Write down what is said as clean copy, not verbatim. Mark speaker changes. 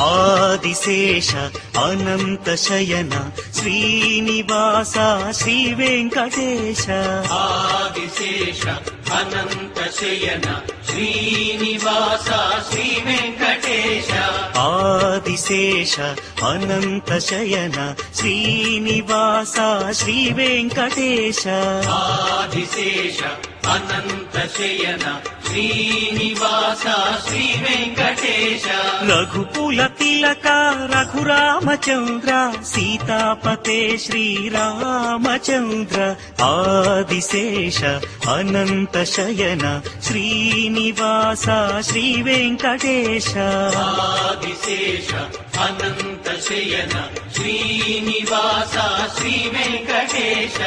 Speaker 1: ఆదిశేష అనంత శయన శ్రీనివాస శ్రీ వెంకటేశ
Speaker 2: ఆదిశేష అనంత శయన శ్రీనివాస శ్రీ వెంకటేశ
Speaker 1: ఆదిశేష అనంత శయన శ్రీనివాస శ్రీ వెంకటేశ
Speaker 2: ఆదిశేష అనంత శయన శ్రీనివాస శ్రీ వెంకటేశ
Speaker 1: రఘుకుల తిలక రఘురామచంద్ర సీతాపతే శ్రీరామచంద్ర ఆదిశేష అనంత శయన శ్రీనివాస శ్రీ వెంకటేశ
Speaker 2: ఆదిశేష అనంత శయన శ్రీనివాస శ్రీ వెంకటేశ